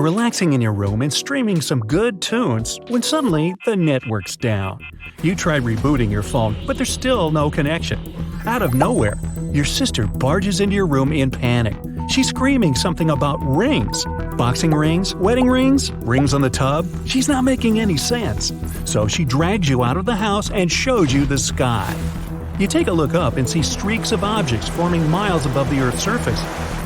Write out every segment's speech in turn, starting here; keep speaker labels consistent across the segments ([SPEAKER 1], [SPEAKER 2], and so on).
[SPEAKER 1] relaxing in your room and streaming some good tunes when suddenly the network's down. You try rebooting your phone, but there's still no connection. Out of nowhere, your sister barges into your room in panic. She's screaming something about rings. Boxing rings? Wedding rings? Rings on the tub? She's not making any sense. So she drags you out of the house and shows you the sky. You take a look up and see streaks of objects forming miles above the Earth's surface.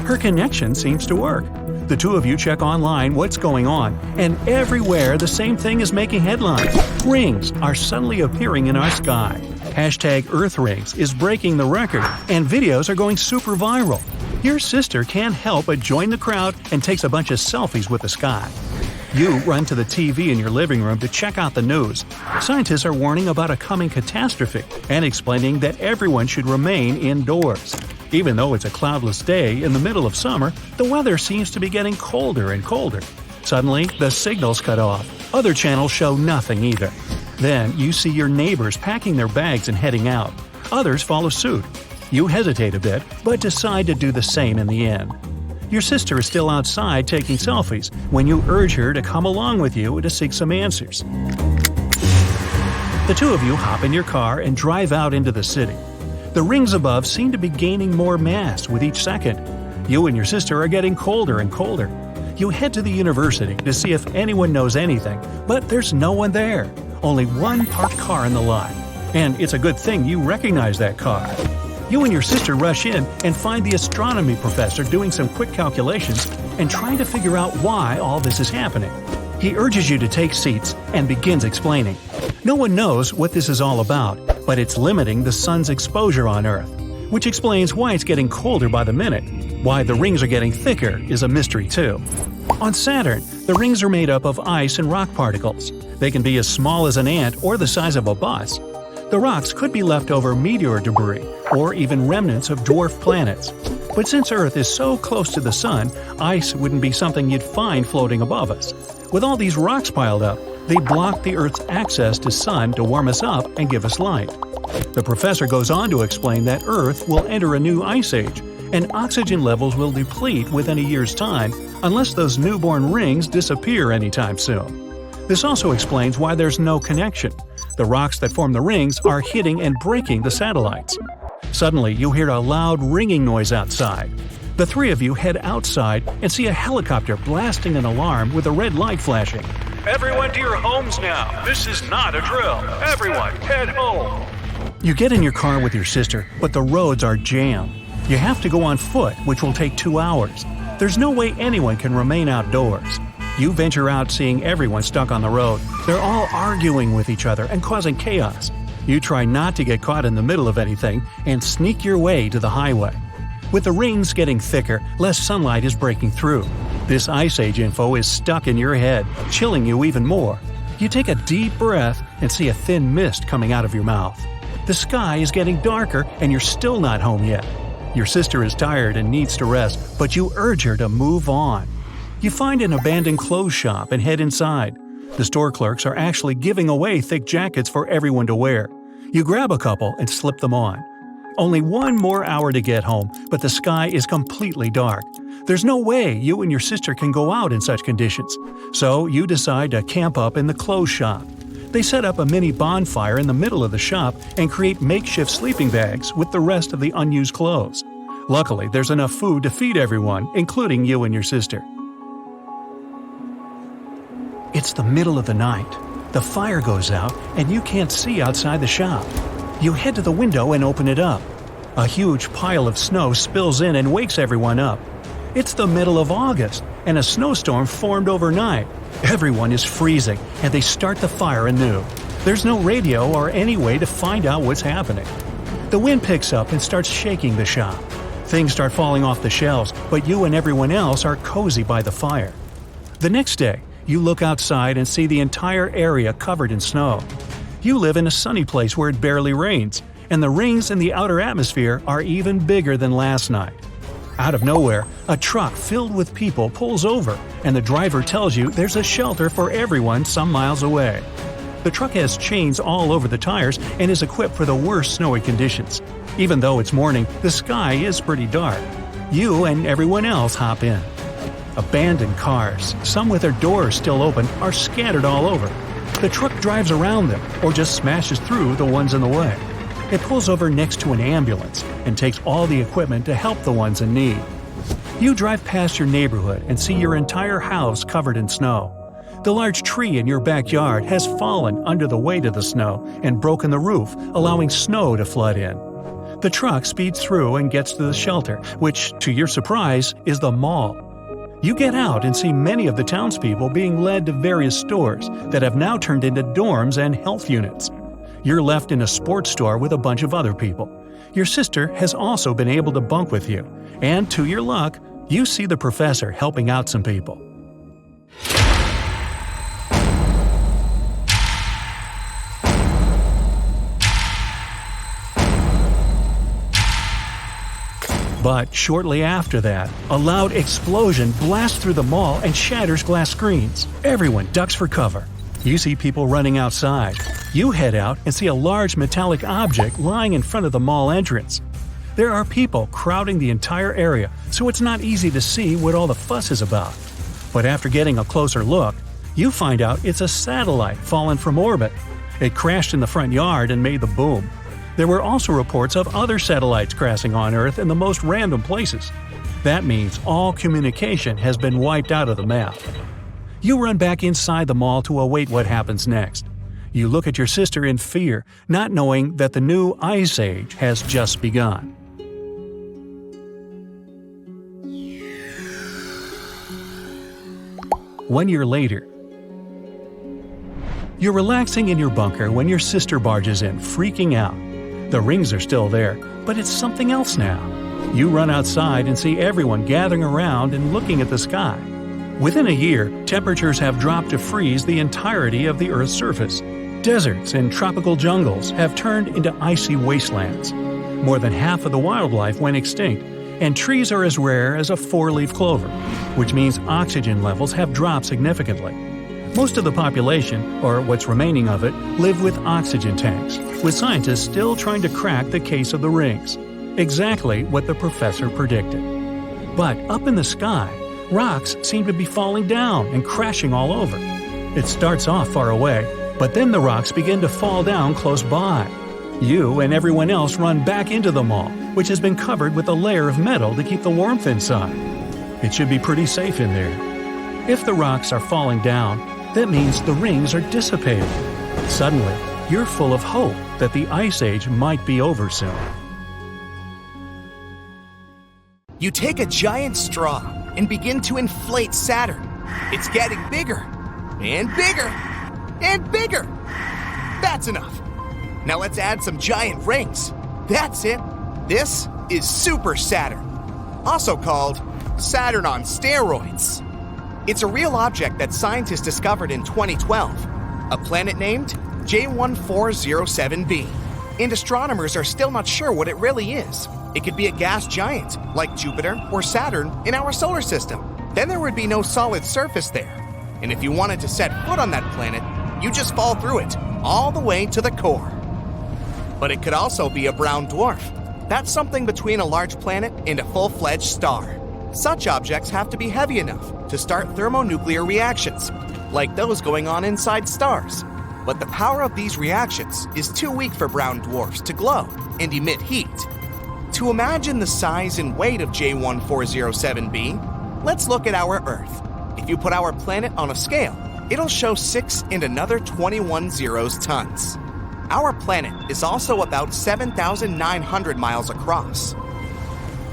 [SPEAKER 1] Her connection seems to work. The two of you check online what's going on, and everywhere the same thing is making headlines. Rings are suddenly appearing in our sky. #EarthRings is breaking the record, and videos are going super viral. Your sister can't help but join the crowd and takes a bunch of selfies with the sky. You run to the TV in your living room to check out the news. Scientists are warning about a coming catastrophe and explaining that everyone should remain indoors. Even though it's a cloudless day in the middle of summer, the weather seems to be getting colder and colder. Suddenly, the signal's cut off. Other channels show nothing either. Then you see your neighbors packing their bags and heading out. Others follow suit. You hesitate a bit, but decide to do the same in the end. Your sister is still outside taking selfies when you urge her to come along with you to seek some answers. The two of you hop in your car and drive out into the city. The rings above seem to be gaining more mass with each second. You and your sister are getting colder and colder. You head to the university to see if anyone knows anything, but there's no one there. Only one parked car in the lot. And it's a good thing you recognize that car. You and your sister rush in and find the astronomy professor doing some quick calculations and trying to figure out why all this is happening. He urges you to take seats and begins explaining. No one knows what this is all about, but it's limiting the sun's exposure on Earth, which explains why it's getting colder by the minute. Why the rings are getting thicker is a mystery too. On Saturn, the rings are made up of ice and rock particles. They can be as small as an ant or the size of a bus. The rocks could be leftover meteor debris or even remnants of dwarf planets. But since Earth is so close to the Sun, ice wouldn't be something you'd find floating above us. With all these rocks piled up, they block the Earth's access to Sun to warm us up and give us light. The professor goes on to explain that Earth will enter a new ice age, and oxygen levels will deplete within a year's time unless those newborn rings disappear anytime soon. This also explains why there's no connection. The rocks that form the rings are hitting and breaking the satellites. Suddenly, you hear a loud ringing noise outside. The three of you head outside and see a helicopter blasting an alarm with a red light flashing. "Everyone to your homes now! This is not a drill! Everyone, head home!" You get in your car with your sister, but the roads are jammed. You have to go on foot, which will take 2 hours. There's no way anyone can remain outdoors. You venture out seeing everyone stuck on the road. They're all arguing with each other and causing chaos. You try not to get caught in the middle of anything and sneak your way to the highway. With the rings getting thicker, less sunlight is breaking through. This Ice Age info is stuck in your head, chilling you even more. You take a deep breath and see a thin mist coming out of your mouth. The sky is getting darker and you're still not home yet. Your sister is tired and needs to rest, but you urge her to move on. You find an abandoned clothes shop and head inside. The store clerks are actually giving away thick jackets for everyone to wear. You grab a couple and slip them on. Only 1 more hour to get home, but the sky is completely dark. There's no way you and your sister can go out in such conditions, so you decide to camp up in the clothes shop. They set up a mini bonfire in the middle of the shop and create makeshift sleeping bags with the rest of the unused clothes. Luckily, there's enough food to feed everyone, including you and your sister. It's the middle of the night. The fire goes out, and you can't see outside the shop. You head to the window and open it up. A huge pile of snow spills in and wakes everyone up. It's the middle of August, and a snowstorm formed overnight. Everyone is freezing, and they start the fire anew. There's no radio or any way to find out what's happening. The wind picks up and starts shaking the shop. Things start falling off the shelves, but you and everyone else are cozy by the fire. The next day, you look outside and see the entire area covered in snow. You live in a sunny place where it barely rains, and the rings in the outer atmosphere are even bigger than last night. Out of nowhere, a truck filled with people pulls over, and the driver tells you there's a shelter for everyone some miles away. The truck has chains all over the tires and is equipped for the worst snowy conditions. Even though it's morning, the sky is pretty dark. You and everyone else hop in. Abandoned cars, some with their doors still open, are scattered all over. The truck drives around them or just smashes through the ones in the way. It pulls over next to an ambulance and takes all the equipment to help the ones in need. You drive past your neighborhood and see your entire house covered in snow. The large tree in your backyard has fallen under the weight of the snow and broken the roof, allowing snow to flood in. The truck speeds through and gets to the shelter, which, to your surprise, is the mall. You get out and see many of the townspeople being led to various stores that have now turned into dorms and health units. You're left in a sports store with a bunch of other people. Your sister has also been able to bunk with you, and to your luck, you see the professor helping out some people. But shortly after that, a loud explosion blasts through the mall and shatters glass screens. Everyone ducks for cover. You see people running outside. You head out and see a large metallic object lying in front of the mall entrance. There are people crowding the entire area, so it's not easy to see what all the fuss is about. But after getting a closer look, you find out it's a satellite fallen from orbit. It crashed in the front yard and made the boom. There were also reports of other satellites crashing on Earth in the most random places. That means all communication has been wiped out of the map. You run back inside the mall to await what happens next. You look at your sister in fear, not knowing that the new Ice Age has just begun. One year later, you're relaxing in your bunker when your sister barges in, freaking out. The rings are still there, but it's something else now. You run outside and see everyone gathering around and looking at the sky. Within a year, temperatures have dropped to freeze the entirety of the Earth's surface. Deserts and tropical jungles have turned into icy wastelands. More than half of the wildlife went extinct, and trees are as rare as a four-leaf clover, which means oxygen levels have dropped significantly. Most of the population, or what's remaining of it, live with oxygen tanks, with scientists still trying to crack the case of the rings. Exactly what the professor predicted. But up in the sky, rocks seem to be falling down and crashing all over. It starts off far away, but then the rocks begin to fall down close by. You and everyone else run back into the mall, which has been covered with a layer of metal to keep the warmth inside. It should be pretty safe in there. If the rocks are falling down, that means the rings are dissipating. Suddenly, you're full of hope that the Ice Age might be over soon.
[SPEAKER 2] You take a giant straw and begin to inflate Saturn. It's getting bigger and bigger and bigger. That's enough. Now let's add some giant rings. That's it. This is Super Saturn, also called Saturn on steroids. It's a real object that scientists discovered in 2012, a planet named J1407b, and astronomers are still not sure what it really is. It could be a gas giant, like Jupiter or Saturn in our solar system. Then there would be no solid surface there, and if you wanted to set foot on that planet, you just fall through it, all the way to the core. But it could also be a brown dwarf. That's something between a large planet and a full-fledged star. Such objects have to be heavy enough to start thermonuclear reactions, like those going on inside stars. But the power of these reactions is too weak for brown dwarfs to glow and emit heat. To imagine the size and weight of J1407b, let's look at our Earth. If you put our planet on a scale, it'll show 6 and another 21 zeros tons. Our planet is also about 7,900 miles across.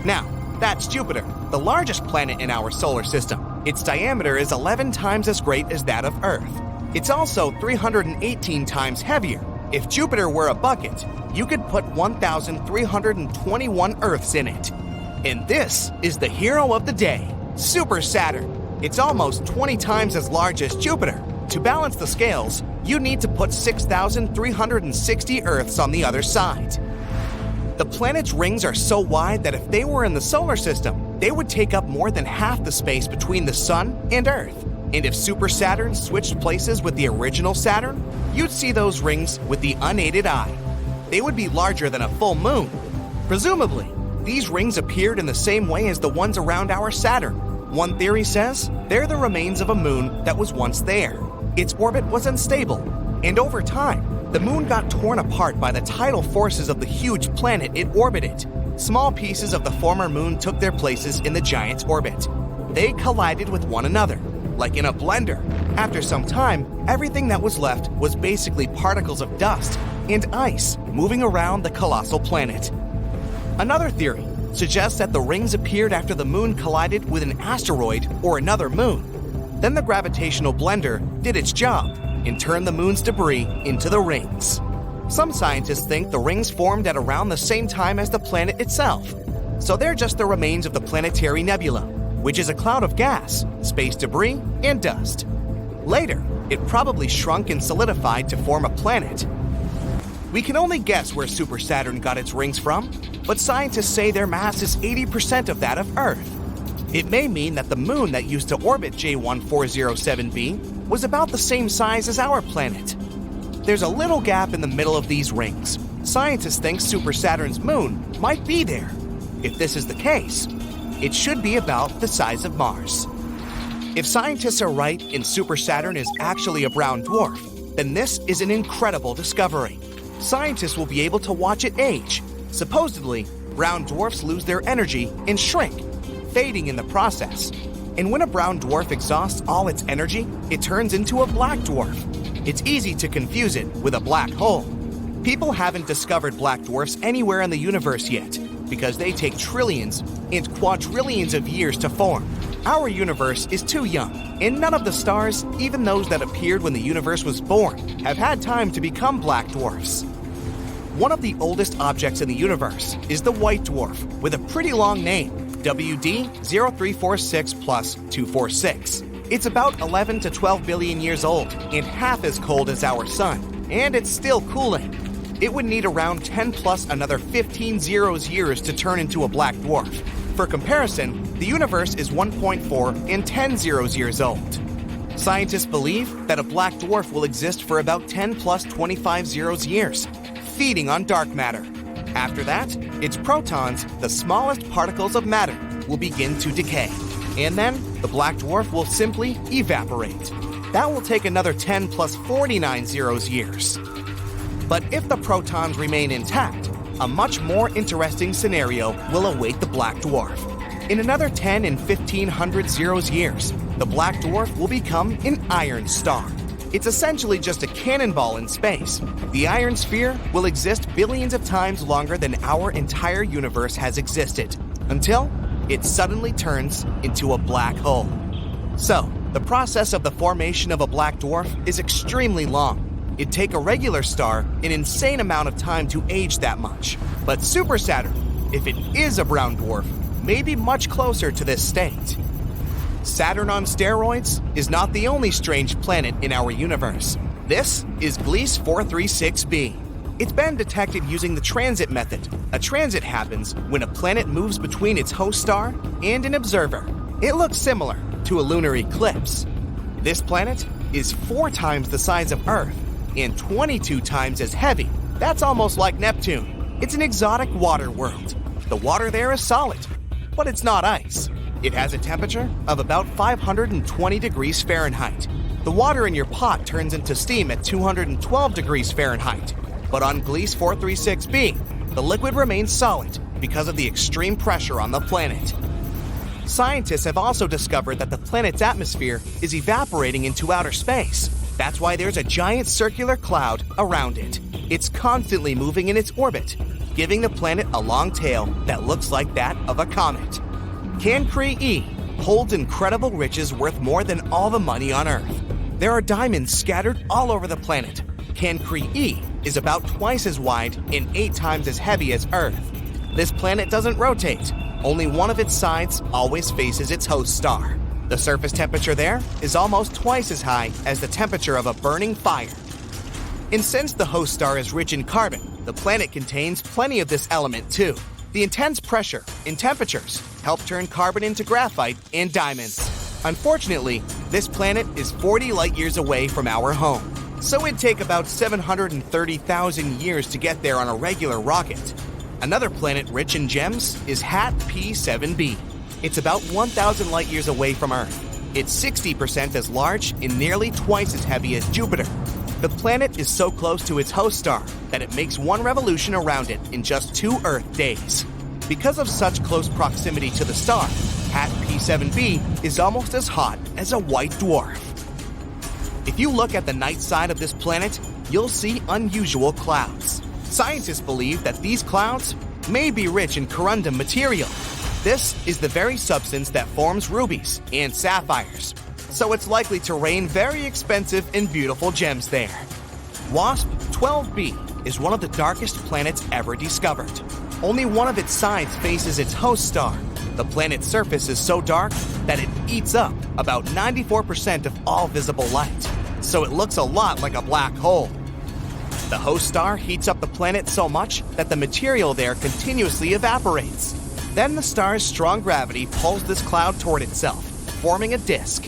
[SPEAKER 2] Now, that's Jupiter, the largest planet in our solar system. Its diameter is 11 times as great as that of Earth. It's also 318 times heavier. If Jupiter were a bucket, you could put 1,321 Earths in it. And this is the hero of the day, Super Saturn. It's almost 20 times as large as Jupiter. To balance the scales, you need to put 6,360 Earths on the other side. The planet's rings are so wide that if they were in the solar system, they would take up more than half the space between the Sun and Earth. And if Super Saturn switched places with the original Saturn, you'd see those rings with the unaided eye. They would be larger than a full moon. Presumably, these rings appeared in the same way as the ones around our Saturn, One theory says they're the remains of a moon that was once there. Its orbit was unstable, and over time, the moon got torn apart by the tidal forces of the huge planet it orbited. Small pieces of the former moon took their places in the giant's orbit. They collided with one another, like in a blender. After some time, everything that was left was basically particles of dust and ice moving around the colossal planet. Another theory suggests that the rings appeared after the moon collided with an asteroid or another moon. Then the gravitational blender did its job and turned the moon's debris into the rings. Some scientists think the rings formed at around the same time as the planet itself. So they're just the remains of the planetary nebula, which is a cloud of gas, space debris, and dust. Later, it probably shrunk and solidified to form a planet. We can only guess where Super Saturn got its rings from, but scientists say their mass is 80% of that of Earth. It may mean that the moon that used to orbit J1407b was about the same size as our planet. There's a little gap in the middle of these rings. Scientists think Super Saturn's moon might be there. If this is the case, it should be about the size of Mars. If scientists are right and Super Saturn is actually a brown dwarf, then this is an incredible discovery. Scientists will be able to watch it age. Supposedly, brown dwarfs lose their energy and shrink, fading in the process. And when a brown dwarf exhausts all its energy, it turns into a black dwarf. It's easy to confuse it with a black hole. People haven't discovered black dwarfs anywhere in the universe yet, because they take trillions and quadrillions of years to form. Our universe is too young, and none of the stars, even those that appeared when the universe was born, have had time to become black dwarfs. One of the oldest objects in the universe is the white dwarf, with a pretty long name, WD0346 plus 246. It's about 11 to 12 billion years old and half as cold as our sun, and it's still cooling. It would need around 10 plus another 15 zeros years to turn into a black dwarf. For comparison, the universe is 1.4 and 10 zeros years old. Scientists believe that a black dwarf will exist for about 10 plus 25 zeros years, feeding on dark matter. After that, its protons, the smallest particles of matter, will begin to decay. And then, the black dwarf will simply evaporate. That will take another 10 plus 49 zeros years. But if the protons remain intact, a much more interesting scenario will await the black dwarf. In another 10 and 1500 zeros years, the black dwarf will become an iron star. It's essentially just a cannonball in space. The iron sphere will exist billions of times longer than our entire universe has existed, until it suddenly turns into a black hole. So, the process of the formation of a black dwarf is extremely long. It'd take a regular star an insane amount of time to age that much. But Super Saturn, if it is a brown dwarf, may be much closer to this state. Saturn on steroids is not the only strange planet in our universe. This is Gliese 436b. It's been detected using the transit method. A transit happens when a planet moves between its host star and an observer. It looks similar to a lunar eclipse. This planet is 4 times the size of Earth and 22 times as heavy. That's almost like Neptune. It's an exotic water world. The water there is solid, but it's not ice. It has a temperature of about 520 degrees Fahrenheit. The water in your pot turns into steam at 212 degrees Fahrenheit. But on Gliese 436b, the liquid remains solid because of the extreme pressure on the planet. Scientists have also discovered that the planet's atmosphere is evaporating into outer space. That's why there's a giant circular cloud around it. It's constantly moving in its orbit, giving the planet a long tail that looks like that of a comet. Cancri E holds incredible riches worth more than all the money on Earth. There are diamonds scattered all over the planet. Cancri E is about twice as wide and 8 times as heavy as Earth. This planet doesn't rotate. Only one of its sides always faces its host star. The surface temperature there is almost twice as high as the temperature of a burning fire. And since the host star is rich in carbon, the planet contains plenty of this element too. The intense pressure and temperatures help turn carbon into graphite and diamonds. Unfortunately, this planet is 40 light years away from our home, so it'd take about 730,000 years to get there on a regular rocket. Another planet rich in gems is HAT P7b. It's about 1,000 light years away from Earth. It's 60% as large and nearly twice as heavy as Jupiter. The planet is so close to its host star that it makes one revolution around it in just 2 Earth days. Because of such close proximity to the star, HAT P7b is almost as hot as a white dwarf. If you look at the night side of this planet, you'll see unusual clouds. Scientists believe that these clouds may be rich in corundum material. This is the very substance that forms rubies and sapphires, so it's likely to rain very expensive and beautiful gems there. WASP 12b is one of the darkest planets ever discovered. Only one of its sides faces its host star. The planet's surface is so dark that it eats up about 94% of all visible light, so it looks a lot like a black hole. The host star heats up the planet so much that the material there continuously evaporates. Then the star's strong gravity pulls this cloud toward itself, forming a disk.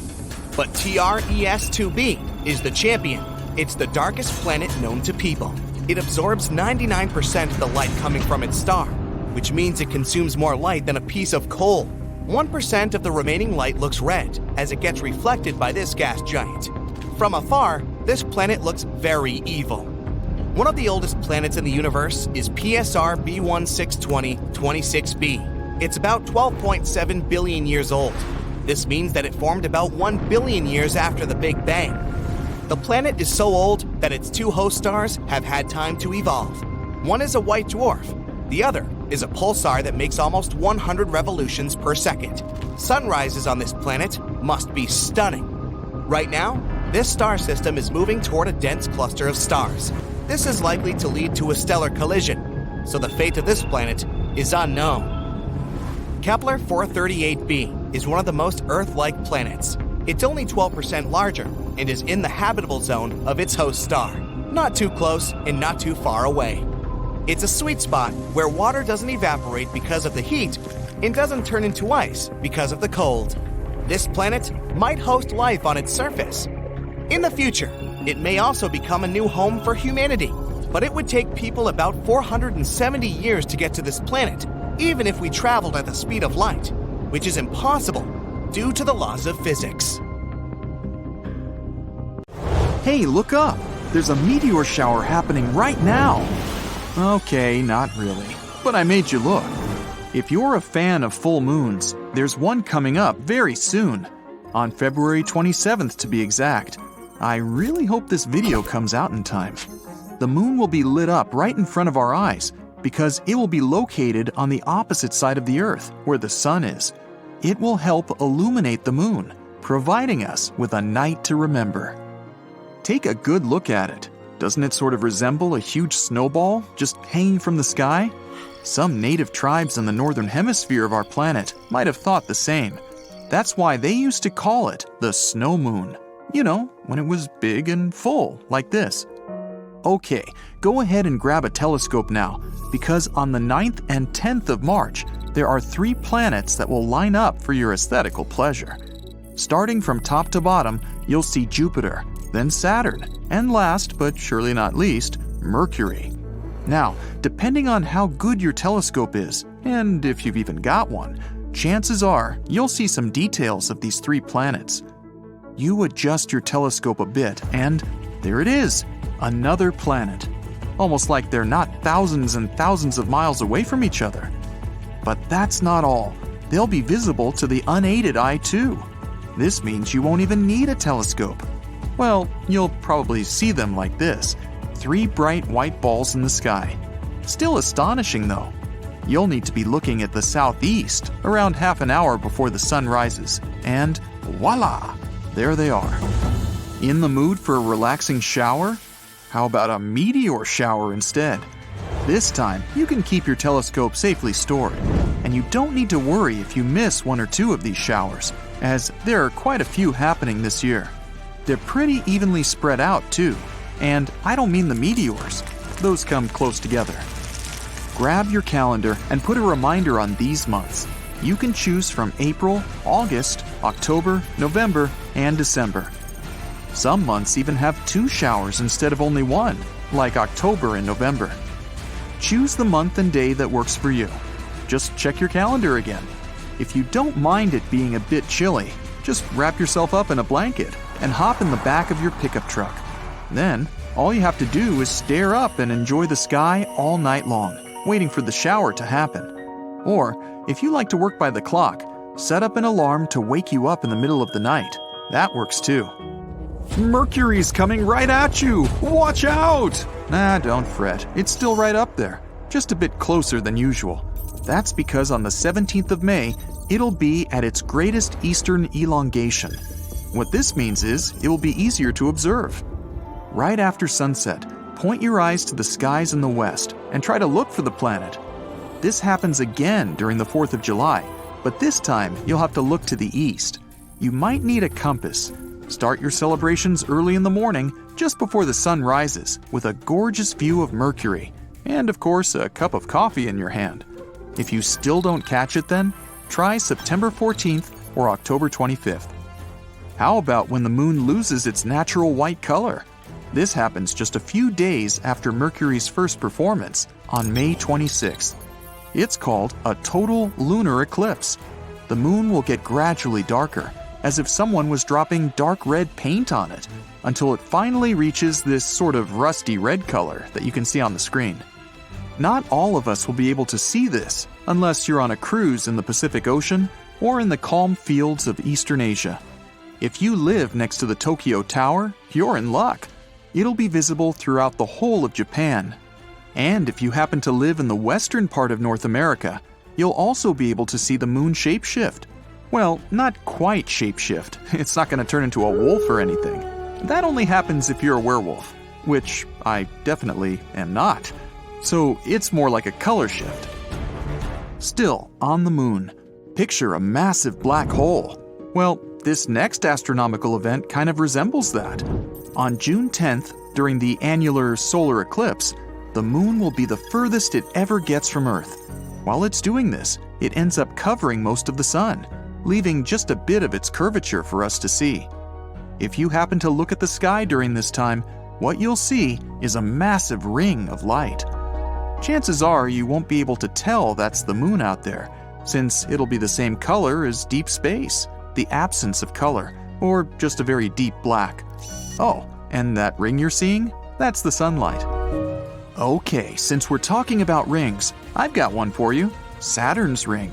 [SPEAKER 2] But TRES-2b is the champion. It's the darkest planet known to people. It absorbs 99% of the light coming from its star, which means it consumes more light than a piece of coal. 1% of the remaining light looks red as it gets reflected by this gas giant. From afar, this planet looks very evil. One of the oldest planets in the universe is PSR B1620-26b. It's about 12.7 billion years old. This means that it formed about 1 billion years after the Big Bang. The planet is so old that its 2 host stars have had time to evolve. One is a white dwarf. The other is a pulsar that makes almost 100 revolutions per second. Sunrises on this planet must be stunning. Right now, this star system is moving toward a dense cluster of stars. This is likely to lead to a stellar collision, so the fate of this planet is unknown. Kepler 438b is one of the most Earth-like planets. It's only 12% larger and is in the habitable zone of its host star, not too close and not too far away. It's a sweet spot where water doesn't evaporate because of the heat and doesn't turn into ice because of the cold. This planet might host life on its surface. In the future, it may also become a new home for humanity, but it would take people about 470 years to get to this planet, even if we traveled at the speed of light, which is impossible due to the laws of physics.
[SPEAKER 3] Hey, look up! There's a meteor shower happening right now! Okay, not really, but I made you look. If you're a fan of full moons, there's one coming up very soon, on February 27th to be exact. I really hope this video comes out in time. The moon will be lit up right in front of our eyes because it will be located on the opposite side of the Earth, where the sun is. It will help illuminate the moon, providing us with a night to remember. Take a good look at it. Doesn't it sort of resemble a huge snowball just hanging from the sky? Some native tribes in the northern hemisphere of our planet might have thought the same. That's why they used to call it the snow moon. You know, when it was big and full, like this. Okay, go ahead and grab a telescope now, because on the 9th and 10th of March, there are 3 planets that will line up for your aesthetical pleasure. Starting from top to bottom, you'll see Jupiter, then Saturn, and last but surely not least, Mercury. Now, depending on how good your telescope is, and if you've even got one, chances are you'll see some details of these 3 planets. You adjust your telescope a bit, and there it is, another planet. Almost like they're not thousands and thousands of miles away from each other. But that's not all. They'll be visible to the unaided eye too. This means you won't even need a telescope. Well, you'll probably see them like this, 3 bright white balls in the sky. Still astonishing though. You'll need to be looking at the southeast around half an hour before the sun rises, and voila! There they are. In the mood for a relaxing shower? How about a meteor shower instead? This time, you can keep your telescope safely stored, and you don't need to worry if you miss 1 or 2 of these showers, as there are quite a few happening this year. They're pretty evenly spread out too, and I don't mean the meteors. Those come close together. Grab your calendar and put a reminder on these months. You can choose from April, August, October, November, and December. Some months even have 2 showers instead of only 1, like October and November. Choose the month and day that works for you. Just check your calendar again. If you don't mind it being a bit chilly, just wrap yourself up in a blanket and hop in the back of your pickup truck. Then, all you have to do is stare up and enjoy the sky all night long, waiting for the shower to happen. Or, if you like to work by the clock, set up an alarm to wake you up in the middle of the night. That works too. Mercury's coming right at you! Watch out! Nah, don't fret. It's still right up there, just a bit closer than usual. That's because on the 17th of May, it'll be at its greatest eastern elongation. What this means is it will be easier to observe. Right after sunset, point your eyes to the skies in the west and try to look for the planet. This happens again during the 4th of July, but this time you'll have to look to the east. You might need a compass. Start your celebrations early in the morning, just before the sun rises, with a gorgeous view of Mercury, and of course a cup of coffee in your hand. If you still don't catch it then, try September 14th or October 25th. How about when the moon loses its natural white color? This happens just a few days after Mercury's first performance on May 26th. It's called a total lunar eclipse. The moon will get gradually darker, as if someone was dropping dark red paint on it, until it finally reaches this sort of rusty red color that you can see on the screen. Not all of us will be able to see this unless you're on a cruise in the Pacific Ocean or in the calm fields of Eastern Asia. If you live next to the Tokyo Tower, you're in luck. It'll be visible throughout the whole of Japan. And if you happen to live in the western part of North America, you'll also be able to see the moon shapeshift. Well, not quite shapeshift. It's not going to turn into a wolf or anything. That only happens if you're a werewolf, which I definitely am not. So it's more like a color shift. Still, on the moon, picture a massive black hole. Well, this next astronomical event kind of resembles that. On June 10th, during the annular solar eclipse, the moon will be the furthest it ever gets from Earth. While it's doing this, it ends up covering most of the sun, leaving just a bit of its curvature for us to see. If you happen to look at the sky during this time, what you'll see is a massive ring of light. Chances are you won't be able to tell that's the moon out there, since it'll be the same color as deep space, the absence of color, or just a very deep black. Oh, and that ring you're seeing? That's the sunlight. Okay, since we're talking about rings, I've got one for you, Saturn's ring.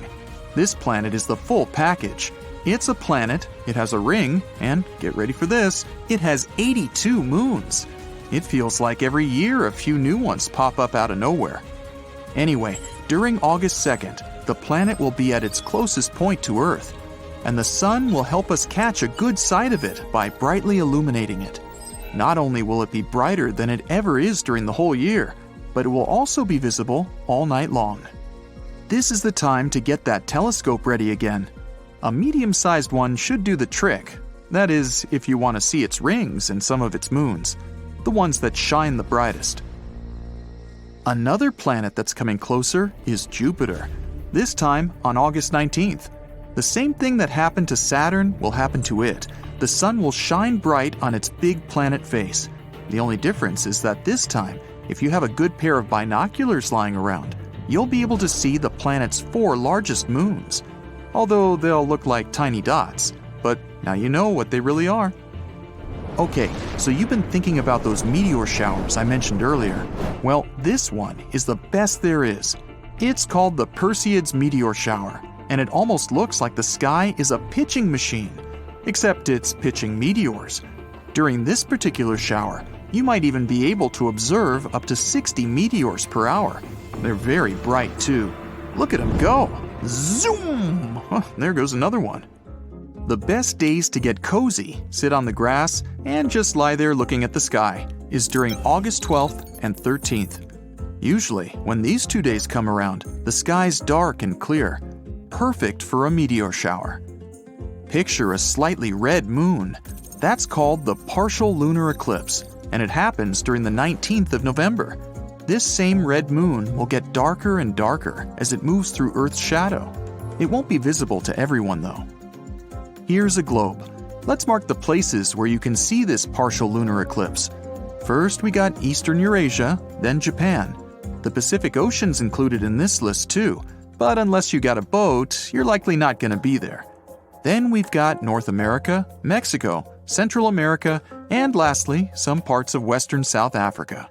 [SPEAKER 3] This planet is the full package. It's a planet, it has a ring, and get ready for this, it has 82 moons. It feels like every year a few new ones pop up out of nowhere. Anyway, during August 2nd, the planet will be at its closest point to Earth, and the sun will help us catch a good sight of it by brightly illuminating it. Not only will it be brighter than it ever is during the whole year, but it will also be visible all night long. This is the time to get that telescope ready again. A medium-sized one should do the trick. That is, if you want to see its rings and some of its moons, the ones that shine the brightest. Another planet that's coming closer is Jupiter, this time on August 19th. The same thing that happened to Saturn will happen to it. The sun will shine bright on its big planet face. The only difference is that this time, if you have a good pair of binoculars lying around, you'll be able to see the planet's 4 largest moons. Although they'll look like tiny dots, but now you know what they really are. Okay, so you've been thinking about those meteor showers I mentioned earlier. Well, this one is the best there is. It's called the Perseids meteor shower, and it almost looks like the sky is a pitching machine, except it's pitching meteors. During this particular shower, you might even be able to observe up to 60 meteors per hour. They're very bright too. Look at them go! Zoom! Oh, there goes another one. The best days to get cozy, sit on the grass, and just lie there looking at the sky is during August 12th and 13th. Usually, when these 2 days come around, the sky's dark and clear, perfect for a meteor shower. Picture a slightly red moon. That's called the partial lunar eclipse, and it happens during the 19th of November. This same red moon will get darker and darker as it moves through Earth's shadow. It won't be visible to everyone though. Here's a globe. Let's mark the places where you can see this partial lunar eclipse. First, we got Eastern Eurasia, then Japan. The Pacific Ocean's included in this list too, But unless you got a boat, you're likely not going to be there. Then we've got North America, Mexico, Central America, and lastly, some parts of Western South Africa.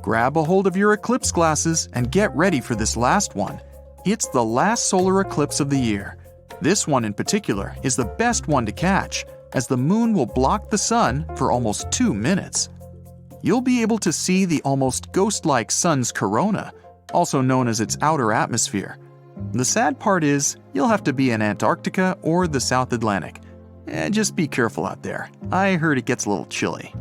[SPEAKER 3] Grab a hold of your eclipse glasses and get ready for this last one. It's the last solar eclipse of the year. This one in particular is the best one to catch, as the moon will block the sun for almost 2 minutes. You'll be able to see the almost ghost-like sun's corona, also known as its outer atmosphere. The sad part is, you'll have to be in Antarctica or the South Atlantic. Just be careful out there. I heard it gets a little chilly.